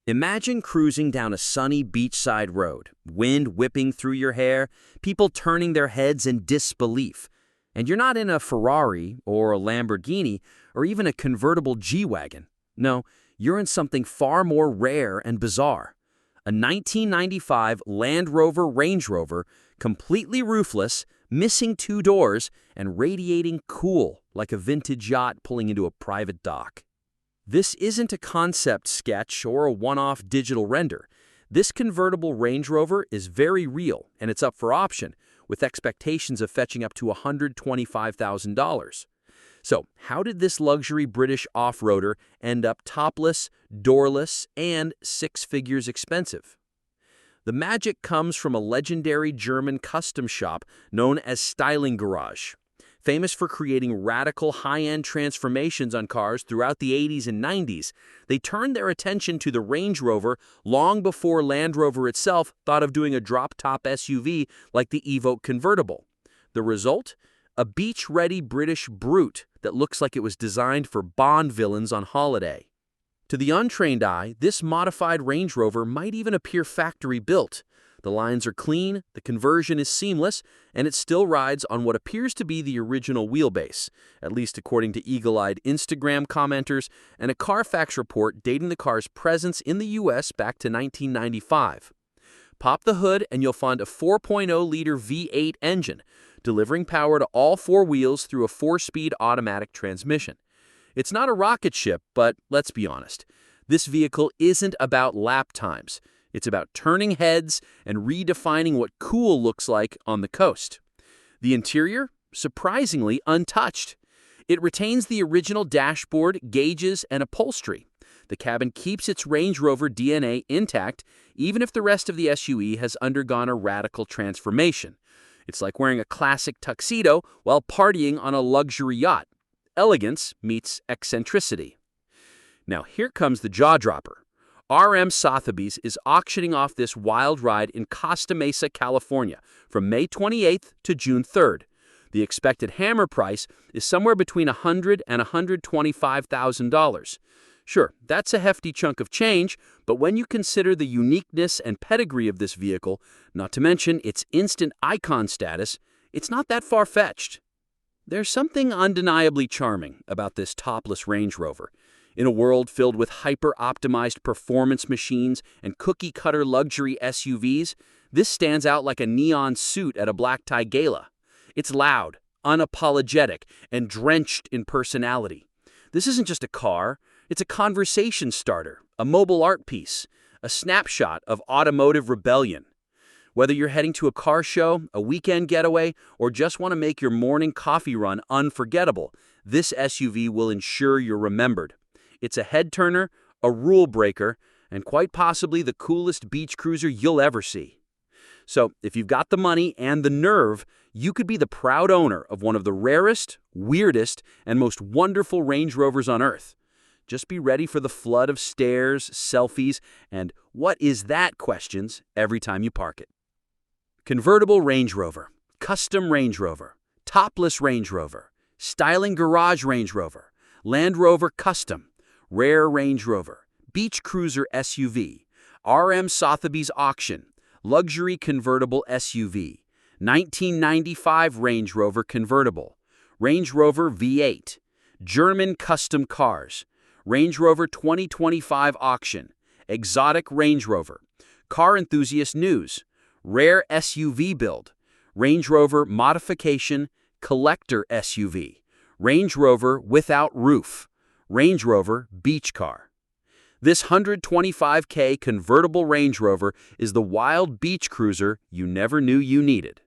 Imagine cruising down a sunny beachside road, wind whipping through your hair, people turning their heads in disbelief. And you're not in a Ferrari or a Lamborghini or even a convertible G-Wagon. No, you're in something far more rare and bizarre. A 1995 Land Rover Range Rover, completely roofless, missing two doors, and radiating cool like a vintage yacht pulling into a private dock. This isn't a concept sketch or a one-off digital render. This convertible Range Rover is very real, and it's up for option, with expectations of fetching up to $125,000. So, how did this luxury British off-roader end up topless, doorless, and six figures expensive? The magic comes from a legendary German custom shop known as Styling Garage. Famous for creating radical high-end transformations on cars throughout the 80s and 90s, they turned their attention to the Range Rover long before Land Rover itself thought of doing a drop-top SUV like the Evoque Convertible. The result? A beach-ready British brute that looks like it was designed for Bond villains on holiday. To the untrained eye, this modified Range Rover might even appear factory-built. The lines are clean, the conversion is seamless, and it still rides on what appears to be the original wheelbase, at least according to eagle-eyed Instagram commenters and a Carfax report dating the car's presence in the U.S. back to 1995. Pop the hood and you'll find a 4.0-liter V8 engine, delivering power to all four wheels through a 4-speed automatic transmission. It's not a rocket ship, but let's be honest, this vehicle isn't about lap times. It's about turning heads and redefining what cool looks like on the coast. The interior? Surprisingly untouched. It retains the original dashboard, gauges, and upholstery. The cabin keeps its Range Rover DNA intact, even if the rest of the SUV has undergone a radical transformation. It's like wearing a classic tuxedo while partying on a luxury yacht. Elegance meets eccentricity. Now here comes the jaw-dropper. RM Sotheby's is auctioning off this wild ride in Costa Mesa, California, from May 28th to June 3rd. The expected hammer price is somewhere between $100,000 and $125,000. Sure, that's a hefty chunk of change, but when you consider the uniqueness and pedigree of this vehicle, not to mention its instant icon status, it's not that far-fetched. There's something undeniably charming about this topless Range Rover. In a world filled with hyper-optimized performance machines and cookie-cutter luxury SUVs, this stands out like a neon suit at a black-tie gala. It's loud, unapologetic, and drenched in personality. This isn't just a car, it's a conversation starter, a mobile art piece, a snapshot of automotive rebellion. Whether you're heading to a car show, a weekend getaway, or just want to make your morning coffee run unforgettable, this SUV will ensure you're remembered. It's a head-turner, a rule-breaker, and quite possibly the coolest beach cruiser you'll ever see. So, if you've got the money and the nerve, you could be the proud owner of one of the rarest, weirdest, and most wonderful Range Rovers on Earth. Just be ready for the flood of stares, selfies, and "what is that?" questions every time you park it. Convertible Range Rover, Custom Range Rover, Topless Range Rover, Styling Garage Range Rover, Land Rover Custom, Rare Range Rover, Beach Cruiser SUV, RM Sotheby's Auction, Luxury Convertible SUV, 1995 Range Rover Convertible, Range Rover V8, German Custom Cars, Range Rover 2025 Auction, Exotic Range Rover, Car Enthusiast News, Rare SUV Build, Range Rover Modification Collector SUV, Range Rover Without Roof, Range Rover Beach Car. This 125K convertible Range Rover is the wild beach cruiser you never knew you needed.